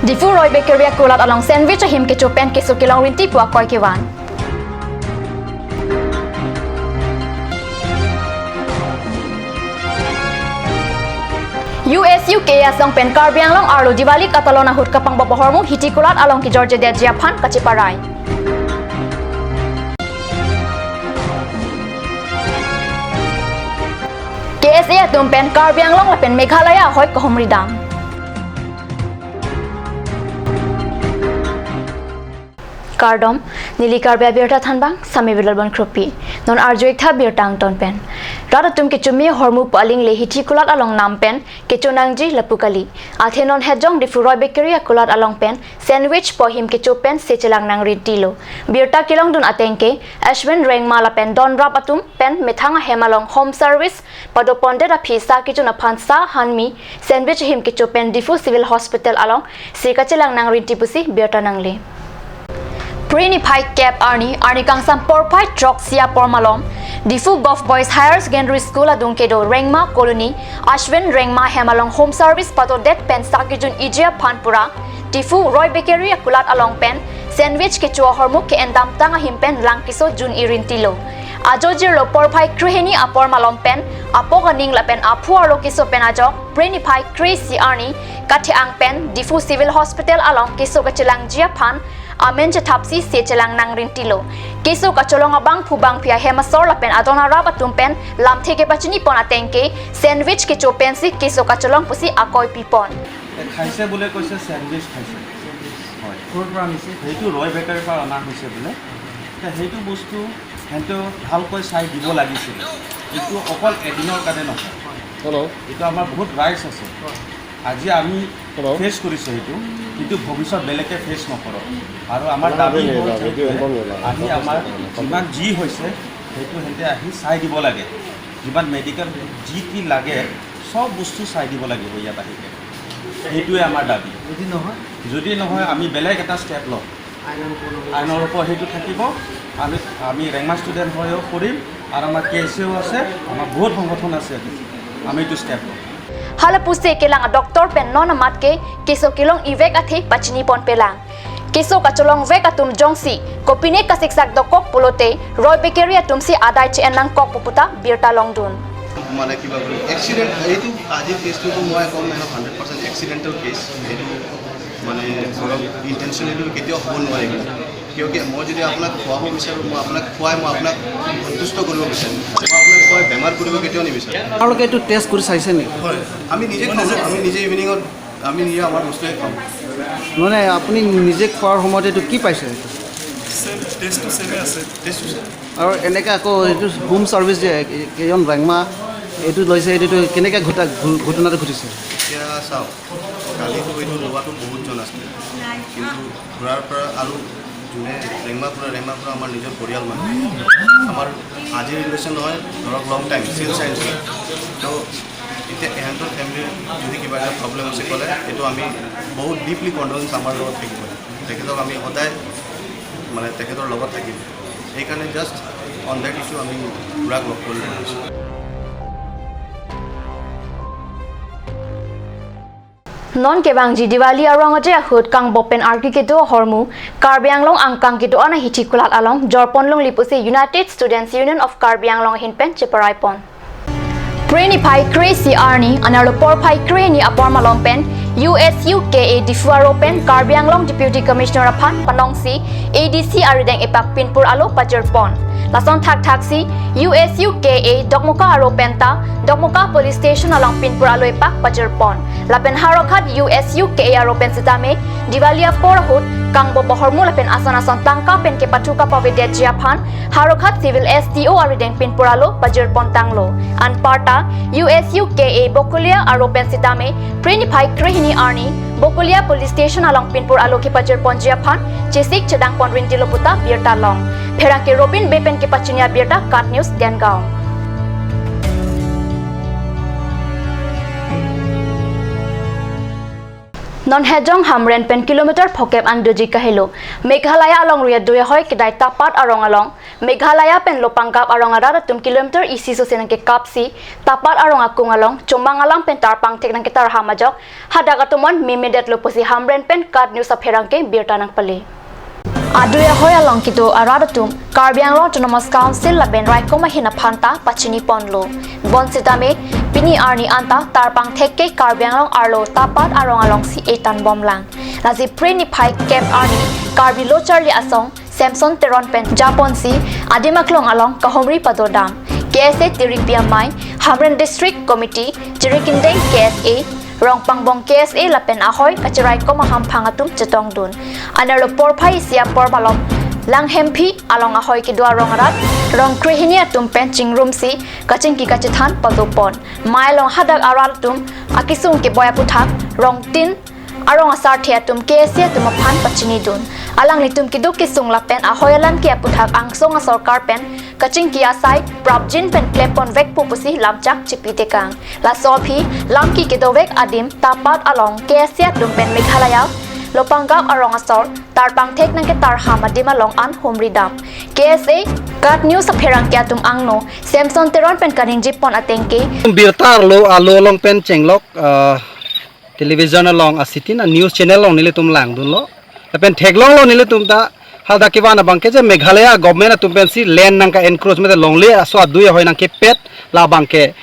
Difu Roy Bakery kulat along sandwich him ke chopen ke sukilang rinti puak koi kewan. USUK asong pen Karbi along arlo Diwali katalona hut kapang babohormu hiti kulat along ki Georgia de Japan kaciparai. KSA atum pen Karbi along lapen Meghalaya hoi kahumridam. Kardom nili Karbi abirta thanbang sami bilalbon kropi non arjoik tha birtang ton pen rada tum ke chumi hormu paling le hiti kulat along nam pen ke chonangji lapukali athenon hejong Difu Roy Bakery kulat along pen sandwich pohim ke chopen sechelang nang ritilo birta kilong dun atengke ashwin rengmala pen don rap atum pen methanga hemalong home service padoponde ra phisa ki chuna phansa hanmi sandwich him ke chopen Difu civil hospital along sikachelang nang ritipusi birta nangle Prini Pai Cap Arni Kangsam Porpai Trok Sia Pormalom Difu Golf Boys Higher Secondary School Adungkedo Rengma Colony Ashwin Rengma Hemalong Home Service Pato Det Pen Sakijun Ijia Panpura Difu Roy Bakery Kulat Along Pen Sandwich Kechua Hormuk Ke Endam Tanga Himpen Langkiso Jun Irintilo Ajojir Lo Porpai Kriheni Apor Malom Pen Apoganing Lapen Apuar Lokiso Pen Ajok Prini Pai Krisi Arni Katiang Pen Difu Civil Hospital Along Kiso Kachilang Jia Pan Amen chatapsi se chelang nang rintilo keso kacholong abang phubang phia hemasor lapen adona raba tumpen lam theke pachini pon atengke sandwich ke chopen si keso kacholong pusi akoi pipon খাইছে বলে কৈছে sandwich খাইছে হয় ক'ৰ পৰা আনিছে সেইটো ৰয় বেকাৰীৰ পৰা অনা হৈছে বোলে সেইটো বস্তু হেঁতে ভালকৈ চাই দিব লাগিছিল এইটো অকল এদিনৰ কাৰণে নহয় এইটো আমাৰ বহুত ৰাইটছ আছে আজি আমি ফেচ কৰিছোঁ এইটো কিন্তু ভৱিষ্যত বেলেগে ফেচ নকৰক আৰু আমাৰ দাবী আহি আমাৰ যিমান যি হৈছে সেইটো হেঁতে আহি চাই দিব লাগে যিমান মেডিকেল যি কি লাগে সব বস্তু চাই দিব লাগিব ইয়াত আহি সেইটোৱে আমাৰ দাবী যদি নহয় আমি বেলেগ এটা ষ্টেপ লওঁ আইনৰ ওপৰত সেইটো থাকিব আমি ৰেংমা ষ্টুডেণ্ট হৈও কৰিম আৰু আমাৰ কেছেও আছে আমাৰ বহুত সংগঠন আছে আমি এইটো ষ্টেপ লওঁ hala puse kelang a doctor pen non amat ke keso kilong ivek athi pachini pon pelang keso kacholong vek atum jongsi kopine kasiksak dokok pulote Roy Bakery atum si adai che enang kok puputa birta longdun মানে কিবা accident এইটো আজি কেছটো মই কম মানে 100% accidental case এইটো মানে ধৰক ইন্টেনশনালি কেতিয়াও হ'ব নোৱাৰিব কিয়কি মই যদি আপোনাক খুৱাব বিচাৰোঁ মই আপোনাক খুৱাই মই আপোনাক সন্তুষ্ট কৰিব বিচাৰিম মই আপোনাক খুৱাই বেমাৰ কৰিব কেতিয়াও নিবিচাৰোঁ আপোনালোকে এইটো টেষ্ট কৰি চাইছে নেকি হয় আমি নিজে খাওঁ আমি নিজে ইভিনিঙত আমি নিজে আমাৰ বস্তুৱে খাওঁ মানে আপুনি নিজে খোৱাৰ সময়ত এইটো কি পাইছে টেষ্টটো চেমে আছে টেষ্টটো আৰু এনেকৈ আকৌ এইটো হোম ছাৰ্ভিচ যে কেইজন ৰেংমা এইটো লৈছে এইটো কেনেকৈ ঘটনাটো ঘটিছে এতিয়া চাওক কালিতো এইটো লোৱাটো বহুতজন আছিলে কিন্তু ঘূৰাৰ পৰা আৰু যোনে ৰেংমাৰ পৰা আমাৰ নিজৰ পৰিয়াল মানুহ আমাৰ আজিৰ ৰিলেশ্যন নহয় ধৰক লং টাইম চিল চাইন্স তো এতিয়া এহেঁতৰ ফেমিলিৰ যদি কিবা এটা প্ৰব্লেম আছে ক'লে এইটো আমি বহুত ডিপলি কণ্ডলেঞ্চ আমাৰ লগত থাকিব তেখেতক আমি সদায় মানে তেখেতৰ লগত থাকিম সেইকাৰণে জাষ্ট অন ডেট ইছ্যু আমি ঘূৰাক লগ কৰিব পাৰিছোঁ non kebang ji Diwali arong aje hut kang bopen arki kedo hormu Karbi Anglong angkang kedo ana hiti kulat along jorponlong lipuse United Students Union of Karbi Anglong hinpen cheparai pon Prini Pai Crazy Arni analo por Pai Creni apor malompen USUKA Difuaro pen Karbi Anglong Deputy Commissioner aphan panongsi ADC arideng epak pinpur alo pajerpon lason thak si USUKA Dokmuka aro penta Dokmuka Police Station along pinpur alo epak pajerpon lapen harokhat USUKA aro pen sitame Diwali por hut kang bobohormu lapen ason tangka pen ke patuka pavidya jiaphan harokhat civil STO arideng pinpur alo pajerpon tanglo an parta USUKA Bokulia aro pen sitame Prini Pai Krihini Arni Bokulia Police Station along pinpur alo ke pajerpon jiaphan chesik chedang pon rintilo puta birta long Pherang ke Robin Bepen ke pachinia birta Kat News Dengao non hejong hamren pen kilometer phokep andoji kahilo Meghalaya along ria duya hoy kedai tapat arong along Meghalaya pen lopangkap arong ada tum kilometer isi so senang ke kapsi tapat arong akung along combang alang pen tarpang tek nang ketar hamajok hada katumon mimedet loposi hamren pen kad news apherang ke birtanang pale Aduya hoy along kito aradatum Karbi Autonomous Council laben rai koma hina phanta pachini ponlo bonsitame pini arni anta tarpang thekke Karbi arlo tapat arong along si etan bomlang lazi preni phai cap arni Karbi lo charli asong Samson teron pen Japon si adimaklong along kahomri padodam KSA Tiripia Mai Hamren District Committee Jirikindeng KSA Rong pangbong KSA lapen ahoy kachirai ko maham phangatum chetong dun analo porphai sia porbalom lang hempi along ahoy ki dua rong rat rong krihinia tum penching room si kaching ki kachithan padopon mai long hadak aral tum akisung ki boya puthak rong tin arong asar thia tum KSA tum phan pachini dun alang litum ki du kisung lapen ahoy lan ki puthak angsong a sarkar pen kaching ki asai prabjin pen klepon vek pupusi lamchak chipite kang la sopi lamki ki dovek adim tapat along KSA tum pen Meghalaya lopangap arong asor tarpang thek nang ke tar hamadim along an homri dam KSA kat news apherang kya tum angno Samson teron pen kaning jipon atengke birtar lo alo long pen chenglok television along asitin news channel long nile tum lang dun lo pen theklong lo nile tum ta hada kiwana bangke je Meghalaya government tum pen si land nang ka encroachment long le so duya hoy nang ke pet la bangke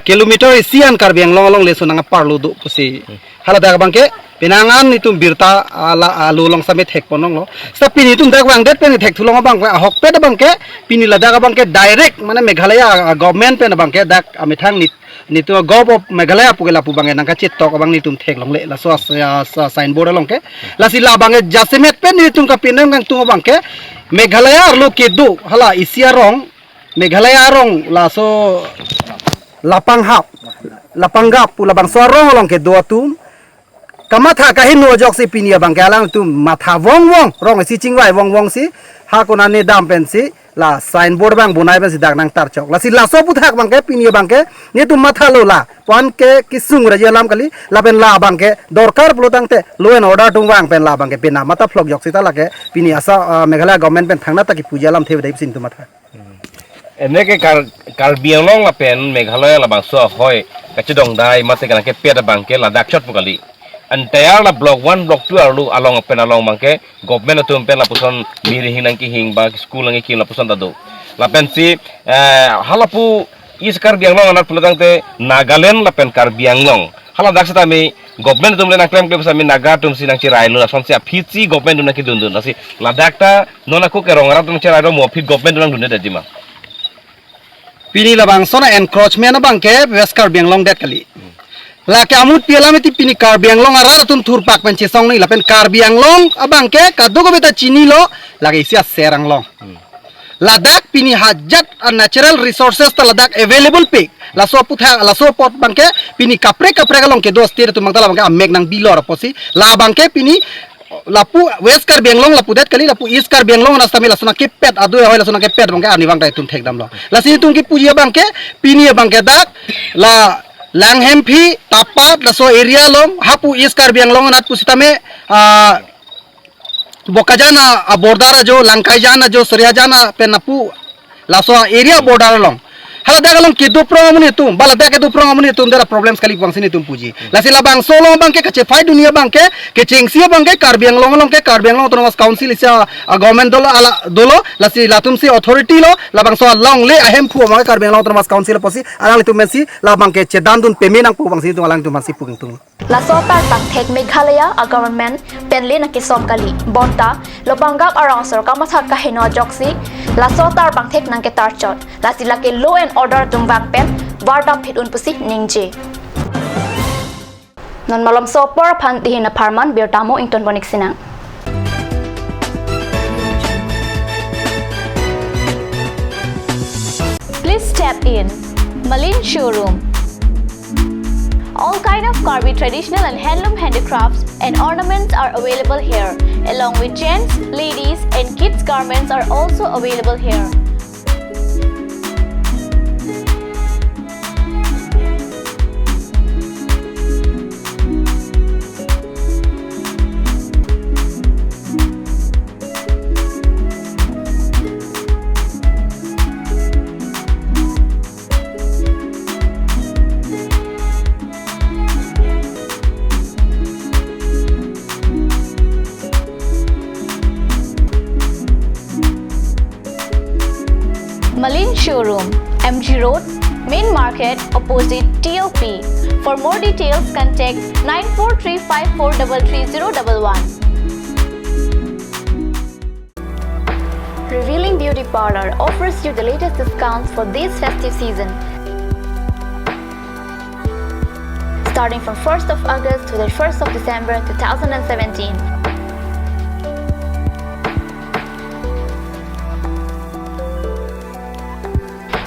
kilometer sian Karbi long le so nang parlo du pusi hala da bangke pinangan nitum birta ala alulong samit hek ponong lo sa pini tum dak bang det pen thek thulong bang hok pe da bangke pini la da bangke direct mane Meghalaya government pen bangke dak amithang nitu gov of Meghalaya pugela pu bange nang ka chit tok bang nitum thek long le la so sign board long ke la si la bange jasemet pen nitum ka pinang nang tu bangke Meghalaya lo kedu hala isia rong Meghalaya rong la so lapanggap pula bang so rong long ke do tum kamatha kahin no jok si pinia bang galang tu matha wong rong si chingwai wong si ha kona ne dam pen si la sign board bang bunai ben si dak nang tar chok la si la so puthak bang ke pinia bang ke ne tu matha lo la pan ke kisung ra jalam kali la ben la bang ke dorkar plotang te lo en order tung bang pen la bang ke pina mata flok jok si ta la ke pinia sa Meghalaya government pen thangna ta ki puja lam the dai sin tu matha eneke Karbi la pen Meghalaya la bang so hoy kachidong dai mate kana ke peda bang ke la dak chot pukali antayar la block 1 block 2 arlu along pen along bangke government tum pen la puson miri hinang ki hing ba school nang ki la puson dadu la pen si halapu is Karbi long anak pulang te Nagaland la pen Karbi long hala dak sa mi government tum le na claim sa mi naga tum sinang chirai lu son si aphichi government tum na ki dundun asi la dak ta nona ku ke rongara tum chirai ro mo phit government tum dunde dajima pini la bang sona encroachment bang ke West Karbi long det kali la ke amut piala meti pini Karbi long ara tum thur pak pen chesong ni la pen Karbi long abang ke kadogo beta chini lo lagi sia serang long ladak pini hajat natural resources ta ladak available pe la so putha la so pot bang ke pini kapre long ke dos tir tu mangtala bang ke ameg nang bilor posi la bang ke pini lapu West Karbi long lapu det kali lapu East Karbi long rasta mi la sona ke pet adu hoy la sona ke pet bang ke ani bang dai tum thek dam lo la si tum ki puji bang ke pini bang ke dak la lang hempi tapat la so area long hapu East Karbi long anat pusitame bokajana bordara jo langkaijana jo suryajana penapu la so area bordara long hala dagalong ke do promuni tum bala da ke do promuni tum dera problems kali bang sini tum puji la sila bang solo bang ke kache fai dunia bang ke chengsia bang ke Karbi long ke Karbi Autonomous Council isia government dolo ala dolo la si la tum si authority lo la bang so long le ahem pu ma Karbi Autonomous Council posi alang le tum mensi la bang ke chedam dun pemi nang pu bang sini tum alang tum si pu tum la sotar tang thek Meghalaya a government penli na kisom kali bonta lopangap arong sor kamatha ka hino joksi la sotar bang thek nang ke tarchot la sila ke law and order tum bang pen warda phit un pusi ningje non malom so por phan ti na pharman bertamo ington bonik sinang Please step in Malin Showroom. All kind of Karbi traditional and handloom handicrafts and ornaments are available here. Along with gents, ladies and kids garments are also available here. Road, Main Market, opposite TOP. For more details, contact 9435433011. Revealing Beauty Parlor offers you the latest discounts for this festive season. Starting from 1st of August to the 1st of December 2017.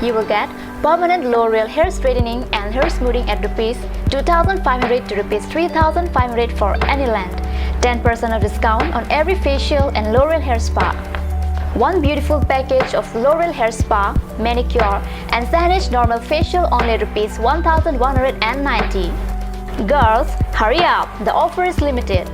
You will get permanent L'Oreal hair straightening and hair smoothing at rupees 2,500 to rupees 3,500 for any length. 10% of discount on every facial and L'Oreal hair spa. One beautiful package of L'Oreal hair spa, manicure and Sanesh normal facial only rupees 1,190. Girls, hurry up! The offer is limited.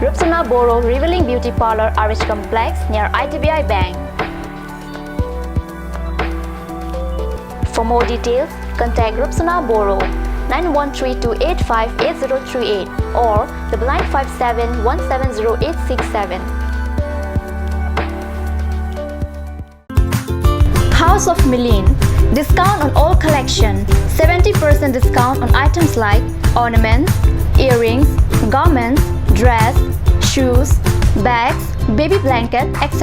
Rupsana Boro Revealing Beauty Parlor, RH Complex near ITBI Bank. For more details, contact Rupsana Boro 9132858038 or 957170867. House of Milene. Discount on all collection. 70% discount on items like ornaments, earrings, garments, dress, shoes, bags, baby blanket, etc.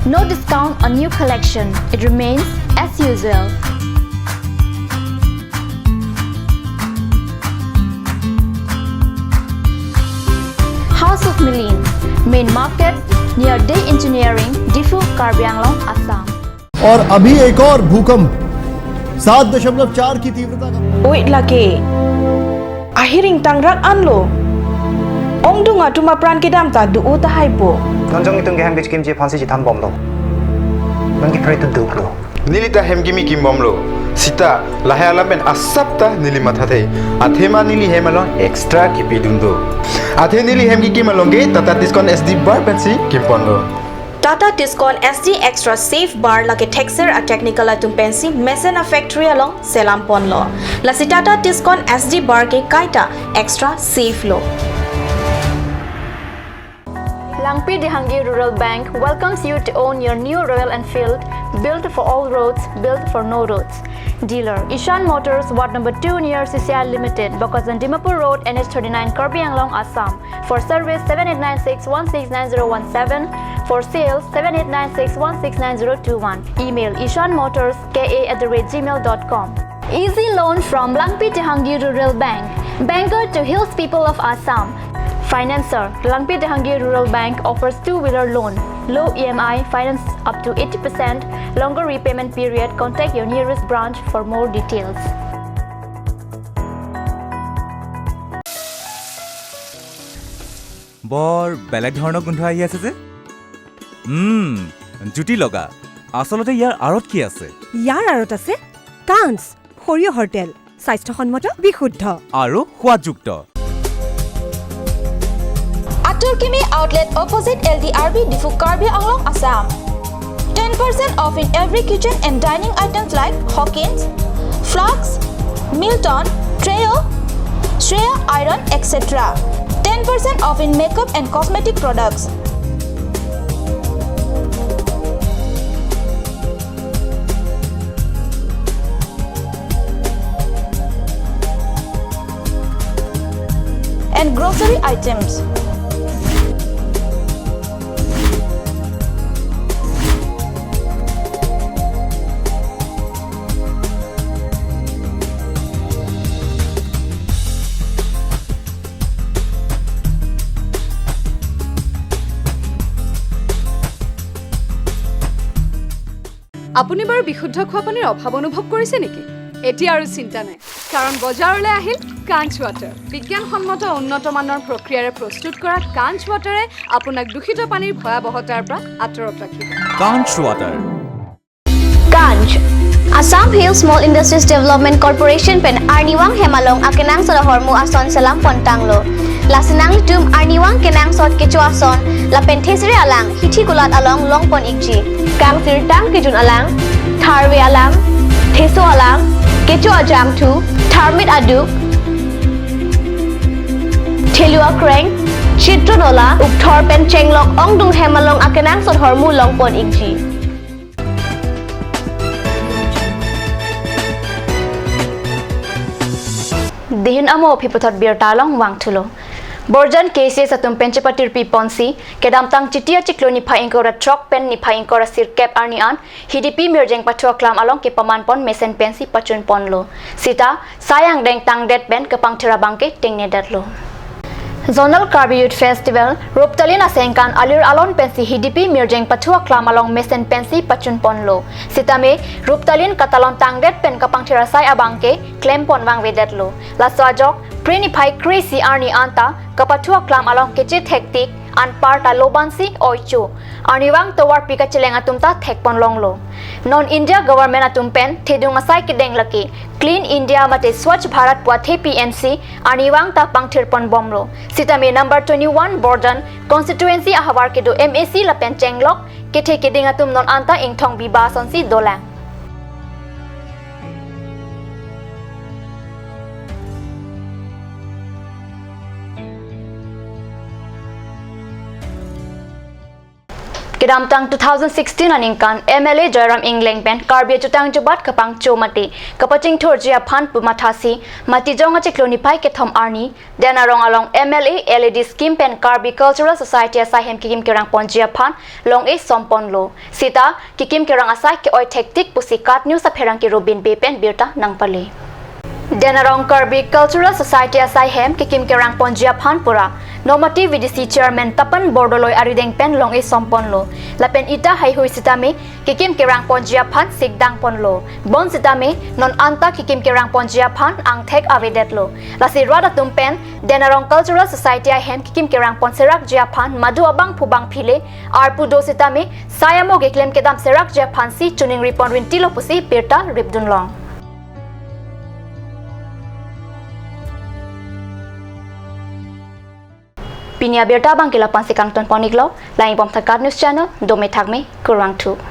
No discount on new collection. It remains as usual. House of Milene, Main Market near Day Engineering, Difu, Karbi, Assam. और अभी एक और भूकंप 7.4 की तीव्रता का Wait lagi. Ahiring tangrak anlo. Ong dunga tuma pran kedam ta du uta haibo. Nonjong itong geham bich kimchi phansi ji tham bomlo. Nangki pray to duklo. Nilita hemgimi kimbomlo. Sita lahalamen asapta nili mathate. Athema nili hemalo extra kipidundo. Athe nili hemgi kimalonge tata discount SD bar pensi kimponlo. Tata Discount SD Extra Safe Bar lagi texture a technical atum pensi Mesena Factory along Selam Ponlo. Lasi Tata Discount SD Bar ke kaita extra safe lo. Langpi Dehangi Rural Bank welcomes you to own your new Royal Enfield, built for all roads, built for no roads. Dealer Ishan Motors, Ward number 2 near CCI Limited, Bokazan Dimapur Road, NH39, Karbi, Assam. For service 7896169017. For sales 7896169021. Email ishanmotorska@gmail.com. Easy loan from Langpi Dehangi Rural Bank, banker to hills people of Assam. Financer, Langpi Dehangi Rural Bank offers two-wheeler loan, low EMI, finance up to 80%, longer repayment period. Contact your nearest branch for more details. বৰ বেলেগ ধৰণৰ গোন্ধ আহি আছে যে জুতি লগা আসলতে ইয়াৰ আৰত কি আছে ইয়াৰ আৰত আছে কাঞ্চ সৰিয়হৰ তেল স্বাস্থ্যসন্মত বিশুদ্ধ আৰু সোৱাদযুক্ত Aturkimi outlet opposite LDRB Difu Karbi Anglong Assam. 10% off in every kitchen and dining items like Hawkins, Flax, Milton, Treo, Shreya Iron, etc. 10% off in makeup and cosmetic products. And grocery items. আপুনি বাৰু বিশুদ্ধ খোৱা পানীৰ অভাৱ অনুভৱ কৰিছে নেকি এতিয়া আৰু চিন্তা নাই কাৰণ বজাৰলৈ আহিল কাঞ্চ ৱাটাৰ বিজ্ঞানসন্মত উন্নত মানৰ প্ৰক্ৰিয়াৰে প্ৰস্তুত কৰা কাঞ্চ ৱাটাৰে আপোনাক দূষিত পানীৰ ভয়াৱহতাৰ পৰা আঁতৰত ৰাখিব কাঞ্চ water Ganj. Assam Hill Small Industries Development Corporation pen Arniwang Hemalong akenang sa hormu ason salam pontanglo. Lasinang tum Arniwang kenang sot kecho ason la penthesre alang hithi gulat along longpon ikji. Kang sirtang kijun alang tharwe alang theso alang kecho ajam thu tharmit aduk thelua kreng chitronola ukthor pen chenglok ongdung Hemalong akenang sot hormu longpon ikji. Dihin amo pipotot bir talong wang tulo. Borjan cases atum penchapatir pi ponsi kedam tang chitia chikloni pha ingkora truck pen ni pha ingkora sir cap arni an hidipi mirjeng patwa klam along ke paman pon mesen pensi pachun ponlo sita sayang deng tang det pen kapang thera bangke tengne datlo. Zonal Karbi Youth Festival Ruptalina Sengkan Alir Alon Pensi Hidipi Mirjeng Patua Klam along Mesen Pensi Pachun Ponlo Sitame Ruptalin Katalon Tangdet Pen Kapang Tirasai Abangke Klem Pon Wang Vedetlo Laswajok Prenipai Crazy Arni Anta Kapatua Klam along Kechit Hektik An Parta Lobansi Oichu Arniwang Towar Pikachileng Atumta Thekpon Longlo Non India Government Atumpen Thedung Asai Kideng Laki Clean India Mate Swachh Bharat Puathe PNC Arniwang Ta Pangthirpon Bomlo Sitame number 21 Bordan Constituency Ahawar Kedo MAC Lapen Chenglok Kethe Kideng Atum Non Anta Ingthong Biba Sonsi Dolang Kedamtang 2016 aningkan MLA Jairam Ingling pen Karbi Jutang Jubat kapang chomati kapaching thorjia phan pumathasi mati jonga chikloni pai ke thom arni denarong along MLA LED scheme pen Karbi Cultural Society asai hem kikim kerang ponjia phan long e sompon lo sita kikim kerang asai ke oi thektik pusikat news sa pherang ki Robin Be pen birta nangpale Denarong Karbi Cultural Society asai hem kikim kerang ponjia phan pura Nomati VDC Chairman Tapan Bordoloi Arideng pen long e sompon lo lapen ita hai hui sitame kikim kerang ponjia phan sikdang ponlo bon sitame non anta kikim kerang ponjia phan ang thek avedet lo lasi rada tumpen Denarong Cultural Society hem kikim kerang ponserak jia phan madu abang phubang phile arpu do sitame sayamo geklem kedam serak jia phan si tuning ripon rintilo pusi pirta ripdun long Pinia Berta Bangkila Pansikang Ton Poniklo, Lain Pom Thakat News Channel, Dome Thakme, Kurang 2.